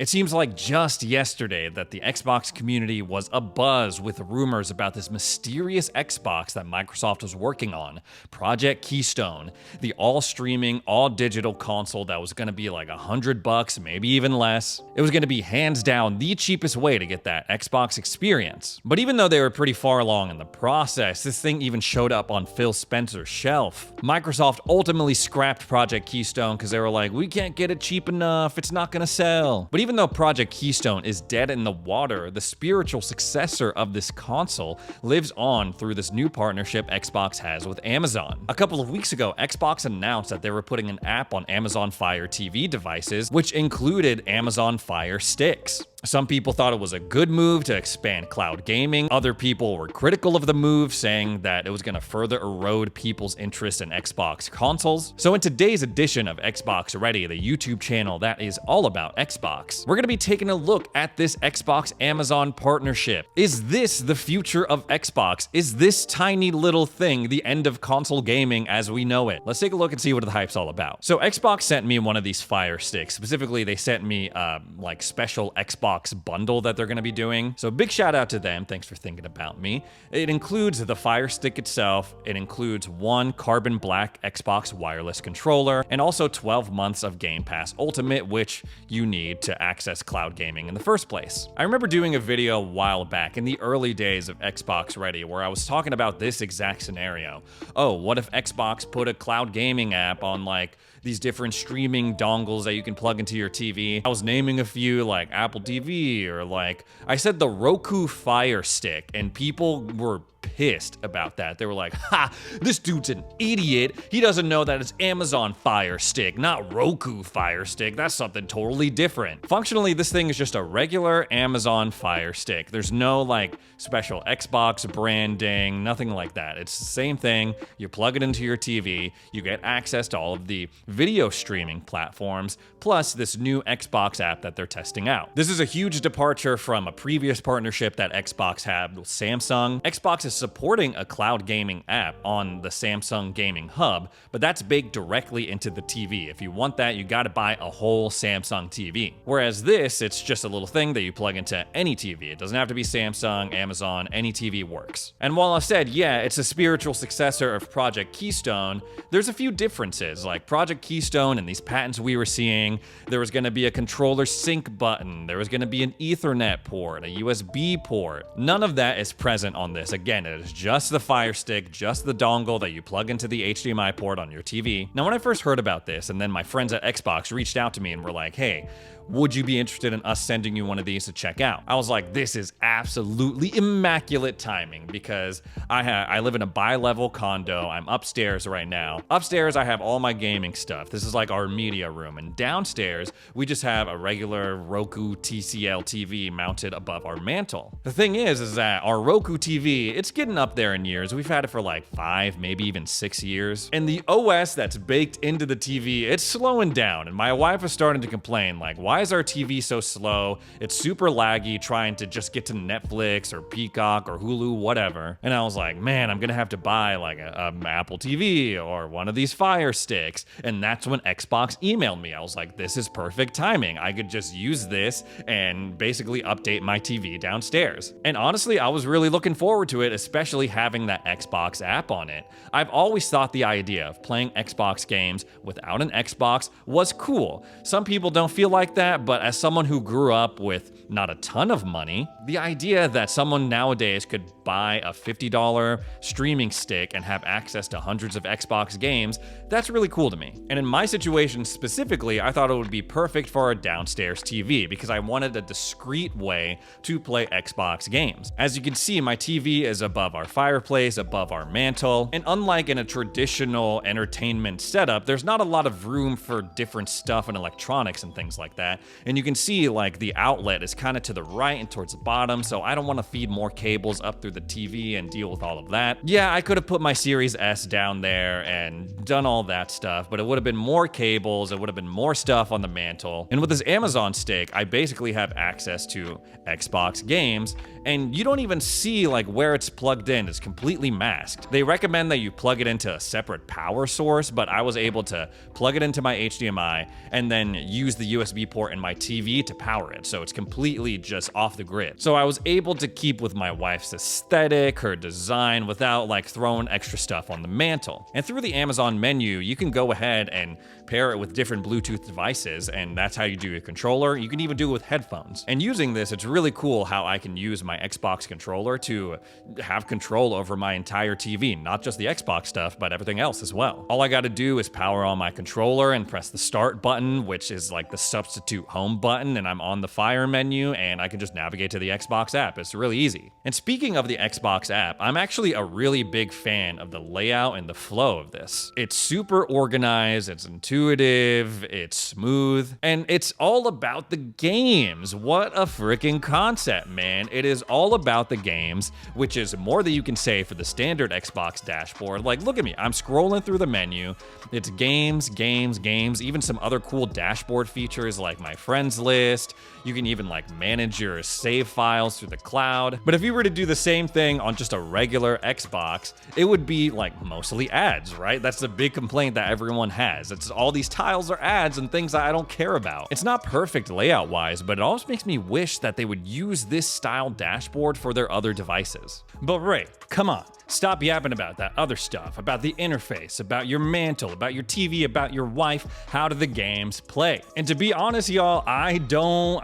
It seems like just yesterday that the Xbox community was abuzz with rumors about this mysterious Xbox that Microsoft was working on, Project Keystone, the all-streaming, all-digital console that was gonna be like $100, maybe even less. It was gonna be hands down the cheapest way to get that Xbox experience. But even though they were pretty far along in the process, this thing even showed up on Phil Spencer's shelf. Microsoft ultimately scrapped Project Keystone because they were like, we can't get it cheap enough, it's not gonna sell. But even though Project Keystone is dead in the water, the spiritual successor of this console lives on through this new partnership Xbox has with Amazon. A couple of weeks ago, Xbox announced that they were putting an app on Amazon Fire TV devices, which included Amazon Fire Sticks. Some people thought it was a good move to expand cloud gaming. Other people were critical of the move, saying that it was going to further erode people's interest in Xbox consoles. So in today's edition of Xbox Ready, the YouTube channel that is all about Xbox, we're going to be taking a look at this Xbox-Amazon partnership. Is this the future of Xbox? Is this tiny little thing the end of console gaming as we know it? Let's take a look and see what the hype's all about. So Xbox sent me one of these Fire Sticks. Specifically, they sent me like special Xbox bundle that they're going to be doing. So big shout out to them. Thanks for thinking about me. It includes the Fire Stick itself. It includes one carbon black Xbox wireless controller and also 12 months of Game Pass Ultimate, which you need to access cloud gaming in the first place. I remember doing a video a while back in the early days of Xbox Ready where I was talking about this exact scenario. Oh, what if Xbox put a cloud gaming app on like these different streaming dongles that you can plug into your TV. I was naming a few like Apple TV or like I said the Roku Fire Stick, and people were pissed about that. They were like, ha, this dude's an idiot. He doesn't know that it's Amazon Fire Stick, not Roku Fire Stick. That's something totally different. Functionally, this thing is just a regular Amazon Fire Stick. There's no like special Xbox branding, nothing like that. It's the same thing. You plug it into your TV, you get access to all of the video streaming platforms, plus this new Xbox app that they're testing out. This is a huge departure from a previous partnership that Xbox had with Samsung. Xbox is supporting a cloud gaming app on the Samsung Gaming Hub, but that's baked directly into the TV. If you want that, you gotta buy a whole Samsung TV. Whereas this, it's just a little thing that you plug into any TV. It doesn't have to be Samsung, Amazon, any TV works. And while I said, yeah, it's a spiritual successor of Project Keystone, there's a few differences. Like Project Keystone and these patents we were seeing, there was gonna be a controller sync button, there was gonna be an Ethernet port, a USB port. None of that is present on this. Again, it is just the Fire Stick, just the dongle that you plug into the HDMI port on your TV. Now, when I first heard about this, and then my friends at Xbox reached out to me and were like, hey, would you be interested in us sending you one of these to check out? I was like, this is absolutely immaculate timing because I live in a bi-level condo. I'm upstairs right now. Upstairs, I have all my gaming stuff. This is like our media room. And downstairs, we just have a regular Roku TCL TV mounted above our mantle. The thing is that our Roku TV, it's getting up there in years. We've had it for like 5, maybe even 6 years. And the OS that's baked into the TV, it's slowing down. And my wife is starting to complain, like, why is our TV so slow? It's super laggy trying to just get to Netflix or Peacock or Hulu, whatever. And I was like, man, I'm gonna have to buy like a Apple TV or one of these Fire Sticks. And that's when Xbox emailed me. I was like, this is perfect timing. I could just use this and basically update my TV downstairs. And honestly, I was really looking forward to it, especially having that Xbox app on it. I've always thought the idea of playing Xbox games without an Xbox was cool. Some people don't feel like that, but as someone who grew up with not a ton of money, the idea that someone nowadays could buy a $50 streaming stick and have access to hundreds of Xbox games, that's really cool to me. And in my situation specifically, I thought it would be perfect for a downstairs TV because I wanted a discreet way to play Xbox games. As you can see, my TV is above our fireplace, above our mantle, and unlike in a traditional entertainment setup, there's not a lot of room for different stuff and electronics and things like that. And you can see like the outlet is kind of to the right and towards the bottom, so I don't want to feed more cables up through the TV and deal with all of that. Yeah, I could have put my Series S down there and done all that stuff, but it would have been more cables, it would have been more stuff on the mantle. And with this Amazon stick, I basically have access to Xbox games, and you don't even see like where it's plugged in. It's completely masked. They recommend that you plug it into a separate power source, but I was able to plug it into my HDMI and then use the USB port in my TV to power it, so it's completely just off the grid. So I was able to keep with my wife's aesthetic, her design, without like throwing extra stuff on the mantle. And through the Amazon menu, you can go ahead and pair it with different Bluetooth devices, and that's how you do your controller. You can even do it with headphones. And using this, it's really cool how I can use my Xbox controller to have control over my entire TV, not just the Xbox stuff, but everything else as well. All I gotta do is power on my controller and press the start button, which is like the substitute home button, and I'm on the Fire menu, and I can just navigate to the Xbox app. It's really easy. And speaking of the Xbox app, I'm actually a really big fan of the layout and the flow of this. It's super organized, it's intuitive, it's smooth, and it's all about the games. What a freaking concept, man. It is all about the games, which is more than you can say for the standard Xbox dashboard. Like, look at me, I'm scrolling through the menu. It's games, games, games, even some other cool dashboard features like my friends list. You can even like manage your save files through the cloud. But if you were to do the same thing on just a regular Xbox, it would be like mostly ads, right? That's the big complaint that everyone has. It's all these tiles are ads and things that I don't care about. It's not perfect layout wise, but it always makes me wish that they would use this style dashboard for their other devices. But Ray, come on. Stop yapping about that other stuff, about the interface, about your mantle, about your TV, about your wife. How do the games play? And to be honest, y'all,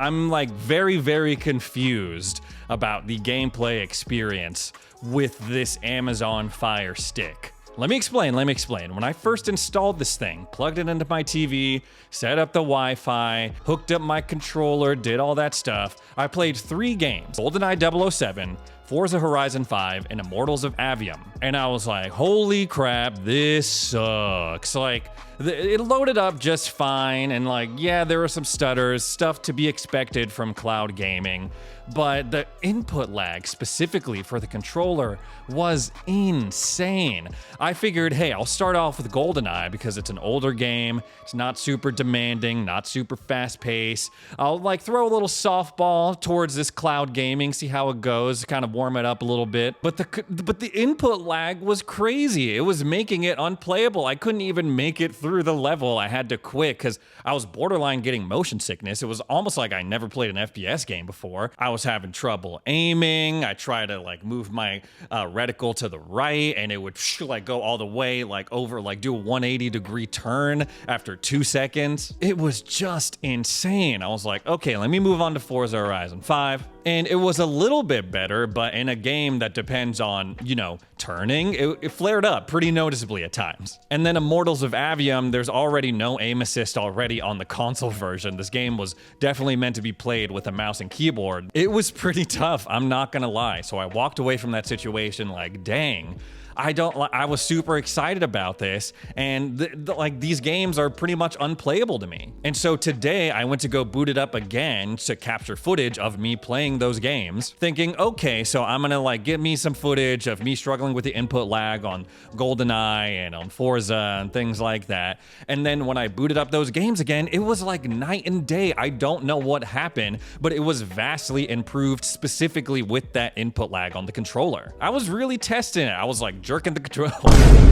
I'm like very, very confused about the gameplay experience with this Amazon Fire Stick. Let me explain. When I first installed this thing, plugged it into my TV, set up the Wi-Fi, hooked up my controller, did all that stuff, I played 3 games: GoldenEye 007, Forza Horizon 5, and Immortals of Aveum. And I was like, holy crap, this sucks. Like, it loaded up just fine, and like, yeah, there were some stutters, stuff to be expected from cloud gaming, but the input lag specifically for the controller was insane. I figured, hey, I'll start off with GoldenEye because it's an older game, it's not super demanding, not super fast paced. I'll like throw a little softball towards this cloud gaming, see how it goes, kind of warm it up a little bit. But the input lag was crazy. It was making it unplayable. I couldn't even make it through the level. I had to quit because I was borderline getting motion sickness. It was almost like I never played an FPS game before. I was having trouble aiming. I tried to like move my reticle to the right, and it would like go all the way like over, like do a 180-degree turn after 2 seconds. It was just insane. I was like, okay, let me move on to Forza Horizon 5. And it was a little bit better, but in a game that depends on, you know, turning, it flared up pretty noticeably at times. And then Immortals of Aveum, there's already no aim assist already on the console version. This game was definitely meant to be played with a mouse and keyboard. It was pretty tough, I'm not gonna lie. So I walked away from that situation like, dang. I was super excited about this, and like these games are pretty much unplayable to me. And so today I went to go boot it up again to capture footage of me playing those games, thinking, okay, so I'm gonna like get me some footage of me struggling with the input lag on GoldenEye and on Forza and things like that. And then when I booted up those games again, it was like night and day. I don't know what happened, but it was vastly improved specifically with that input lag on the controller. I was really testing it. I was like jerking the control.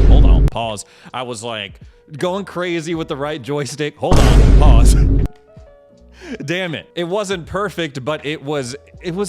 Hold on, pause. I was like going crazy with the right joystick. Hold on, pause. Damn it. It wasn't perfect, but it was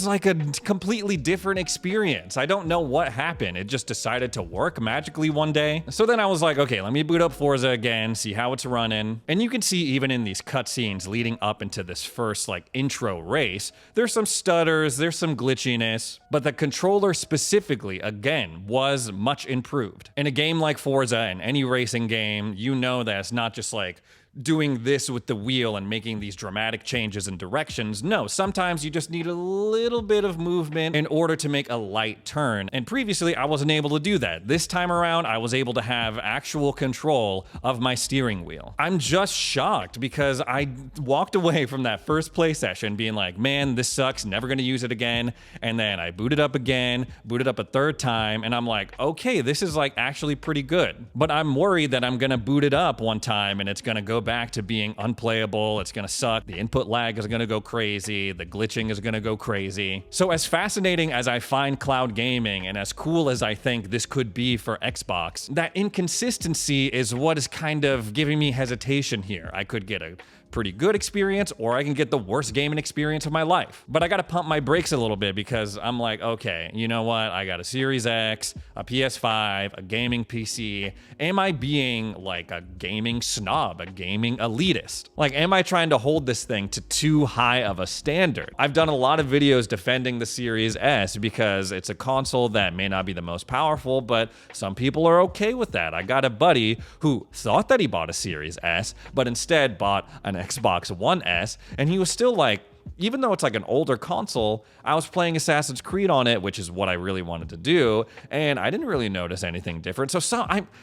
like a completely different experience. I don't know what happened. It just decided to work magically one day. So then I was like, okay, let me boot up Forza again, see how it's running. And you can see even in these cutscenes leading up into this first like intro race, there's some stutters, there's some glitchiness, but the controller specifically, again, was much improved. In a game like Forza and any racing game, you know that it's not just like doing this with the wheel and making these dramatic changes in directions. No, sometimes you just need a little bit of movement in order to make a light turn. And previously, I wasn't able to do that. This time around, I was able to have actual control of my steering wheel. I'm just shocked because I walked away from that first play session being like, man, this sucks, never gonna use it again. And then I booted up again, booted up a third time, and I'm like, okay, this is like actually pretty good. But I'm worried that I'm gonna boot it up one time and it's gonna go back to being unplayable. It's going to suck. The input lag is going to go crazy. The glitching is going to go crazy. So as fascinating as I find cloud gaming and as cool as I think this could be for Xbox, that inconsistency is what is kind of giving me hesitation here. I could get a pretty good experience, or I can get the worst gaming experience of my life. But I gotta pump my brakes a little bit because I'm like, okay, you know what? I got a Series X, a PS5, a gaming PC. Am I being like a gaming snob, a gaming elitist? Like, am I trying to hold this thing to too high of a standard? I've done a lot of videos defending the Series S because it's a console that may not be the most powerful, but some people are okay with that. I got a buddy who thought that he bought a Series S, but instead bought an Xbox One S, and he was still like, even though it's like an older console, I was playing Assassin's Creed on it, which is what I really wanted to do, and I didn't really notice anything different. So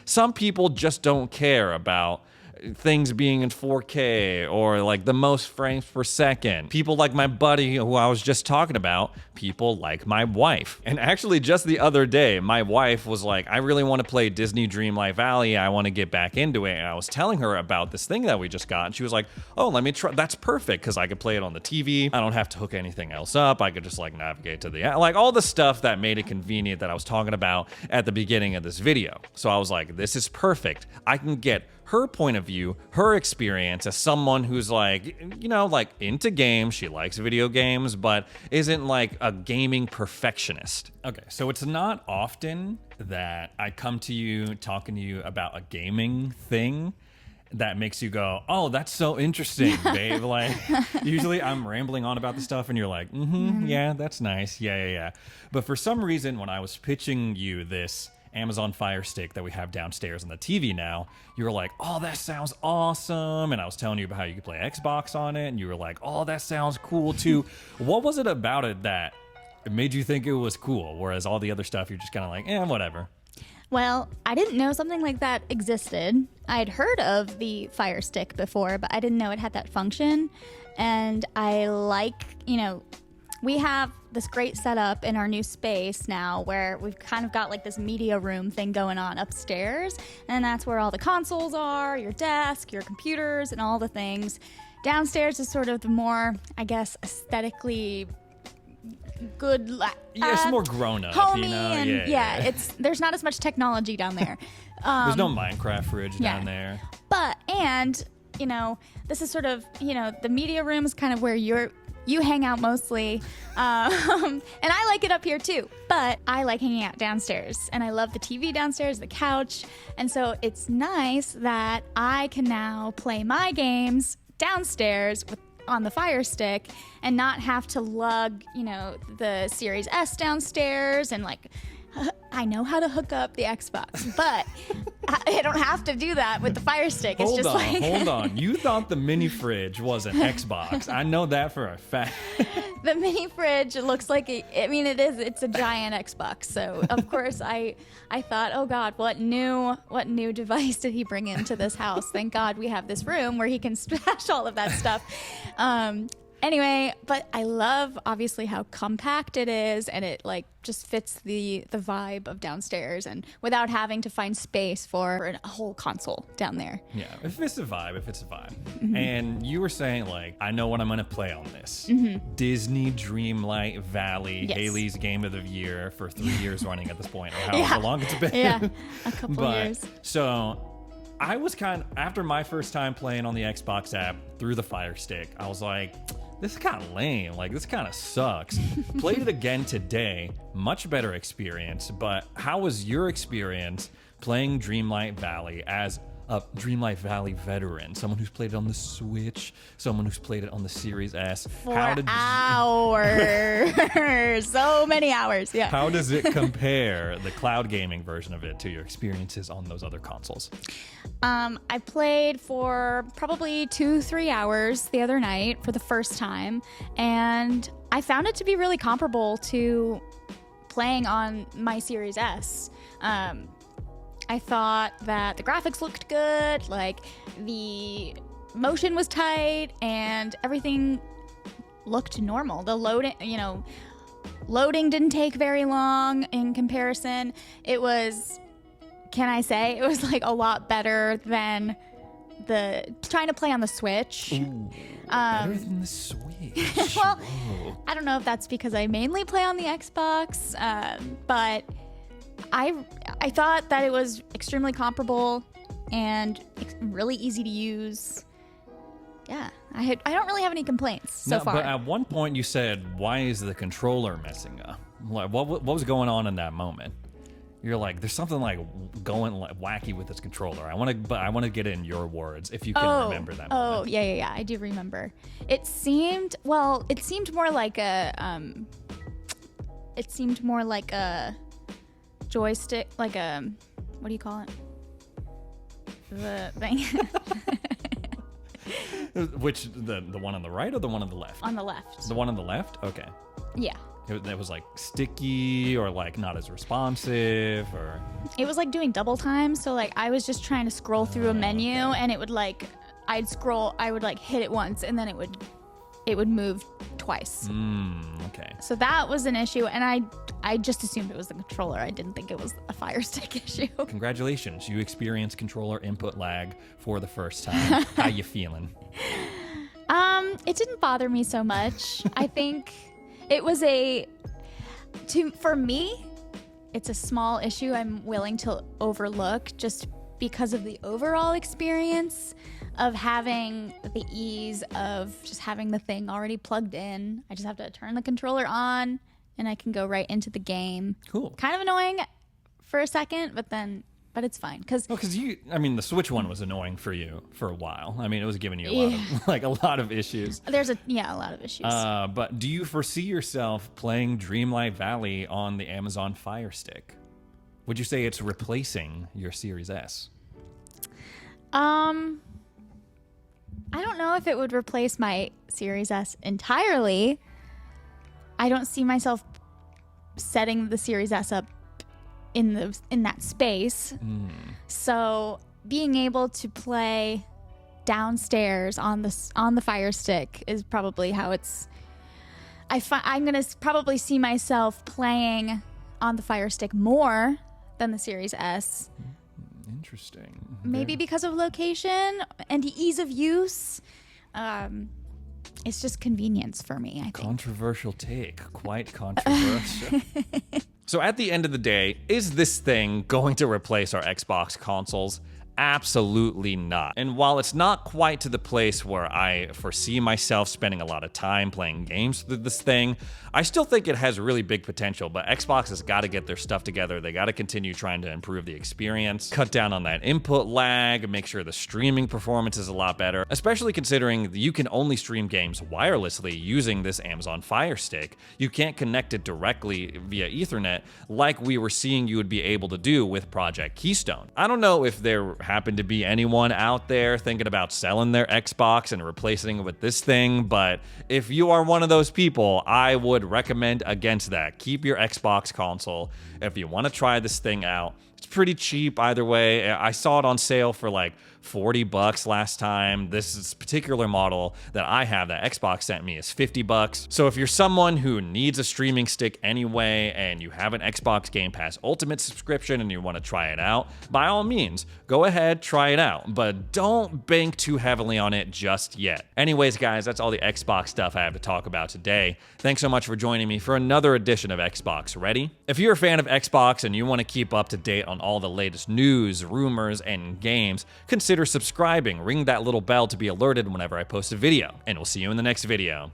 some people just don't care about things being in 4K or like the most frames per second. People like my buddy who I was just talking about, people like my wife. And actually just the other day, my wife was like, I really want to play Disney Dreamlight Valley. I want to get back into it. And I was telling her about this thing that we just got. And she was like, oh, let me try. That's perfect because I could play it on the TV. I don't have to hook anything else up. I could just like navigate to the, like all the stuff that made it convenient that I was talking about at the beginning of this video. So I was like, this is perfect. I can get her point of view, her experience as someone who's like, you know, like into games. She likes video games, but isn't like a gaming perfectionist. Okay, so it's not often that I come to you talking to you about a gaming thing that makes you go, oh, that's so interesting, babe. Like, usually I'm rambling on about the stuff and you're like, yeah, that's nice. Yeah. But for some reason, when I was pitching you this Amazon Fire Stick that we have downstairs on the TV now, you were like, oh, that sounds awesome. And I was telling you about how you could play Xbox on it. And you were like, oh, that sounds cool too. What was it about it that made you think it was cool? Whereas all the other stuff, you're just kind of like, whatever. Well, I didn't know something like that existed. I'd heard of the Fire Stick before, but I didn't know it had that function. And I like, we have this great setup in our new space now where we've kind of got like this media room thing going on upstairs. And that's where all the consoles are, your desk, your computers, and all the things. Downstairs is sort of the more, I guess, aesthetically good, it's more grown up, homey, and there's not as much technology down there. There's no Minecraft fridge down there. But this is sort of the media room is kind of where you hang out mostly, and I like it up here too. But I like hanging out downstairs, and I love the TV downstairs, the couch, and so it's nice that I can now play my games downstairs on the Fire Stick and not have to lug, the Series S downstairs and like, I know how to hook up the Xbox, but I don't have to do that with the Fire Stick. It's Hold on. You thought the mini fridge was an Xbox. I know that for a fact. The mini fridge looks like it is. It's a giant Xbox. So of course I thought, oh God, what new device did he bring into this house? Thank God we have this room where he can stash all of that stuff. Anyway, but I love obviously how compact it is, and it like just fits the vibe of downstairs, and without having to find space for a whole console down there. Yeah, if it's a vibe. Mm-hmm. And you were saying like, I know what I'm gonna play on this. Disney Dreamlight Valley, yes. Haley's Game of the Year for 3 years running at this point, or however long it's been. Yeah, a couple years. So I was after my first time playing on the Xbox app through the Fire Stick, I was like, this is kind of lame. Like, this kind of sucks. Played it again today. Much better experience. But how was your experience playing Dreamlight Valley as a Dreamlight Valley veteran? Someone who's played it on the Switch, someone who's played it on the Series S. Hours. So many hours, yeah. How does it compare, the cloud gaming version of it, to your experiences on those other consoles? I played for probably 2-3 hours the other night for the first time, and I found it to be really comparable to playing on my Series S. I thought that the graphics looked good, like the motion was tight, and everything looked normal. The loading didn't take very long in comparison. It was like a lot better than trying to play on the Switch. Ooh, better than the Switch. Well, Whoa. I don't know if that's because I mainly play on the Xbox, but I thought that it was extremely comparable and really easy to use. Yeah, I don't really have any complaints so far. But at one point you said, "Why is the controller messing up?" Like, what was going on in that moment? You're like, "There's something like going like wacky with this controller." I want to get it in your words if you can remember that moment. Oh, yeah. I do remember. It seemed more like a joystick, like a, what do you call it? The thing. Which, the one on the right or the one on the left? On the left. The one on the left? Okay. Yeah. It was like sticky or like not as responsive or... It was like doing double time, so like I was just trying to scroll through a menu and it would like, I would like hit it once and then it would move twice. Okay. So that was an issue, and I just assumed it was the controller. I didn't think it was a Fire Stick issue. Congratulations, you experienced controller input lag for the first time. How you feeling? It didn't bother me so much. I think it was for me, it's a small issue I'm willing to overlook just because of the overall experience of having the ease of just having the thing already plugged in. I just have to turn the controller on and I can go right into the game. Cool. Kind of annoying for a second, but it's fine. Because the Switch one was annoying for you for a while. I mean, it was giving you a lot of issues. there's a lot of issues. But do you foresee yourself playing Dreamlight Valley on the Amazon Fire Stick? Would you say it's replacing your Series S? I don't know if it would replace my Series S entirely. I don't see myself setting the Series S up in that space. So being able to play downstairs on the Fire Stick is probably how it's. I'm gonna probably see myself playing on the Fire Stick more than the Series S. Interesting. Maybe because of location and the ease of use. It's just convenience for me, I think. Controversial take. Quite controversial. So at the end of the day, is this thing going to replace our Xbox consoles? Absolutely not. And while it's not quite to the place where I foresee myself spending a lot of time playing games through this thing, I still think it has really big potential, but Xbox has got to get their stuff together. They got to continue trying to improve the experience, cut down on that input lag, make sure the streaming performance is a lot better, especially considering you can only stream games wirelessly using this Amazon Fire Stick. You can't connect it directly via Ethernet like we were seeing you would be able to do with Project Keystone. I don't know if there happened to be anyone out there thinking about selling their Xbox and replacing it with this thing, but if you are one of those people, I would recommend against that. Keep your Xbox console. If you want to try this thing out, it's pretty cheap either way. I saw it on sale for like $40 last time. This particular model that I have that Xbox sent me is $50. So if you're someone who needs a streaming stick anyway and you have an Xbox Game Pass Ultimate subscription and you want to try it out, by all means, go ahead, try it out, but don't bank too heavily on it just yet. Anyways, guys, that's all the Xbox stuff I have to talk about today. Thanks so much for joining me for another edition of Xbox Ready. If you're a fan of Xbox and you want to keep up to date on all the latest news, rumors, and games, consider subscribing, ring that little bell to be alerted whenever I post a video, and we'll see you in the next video.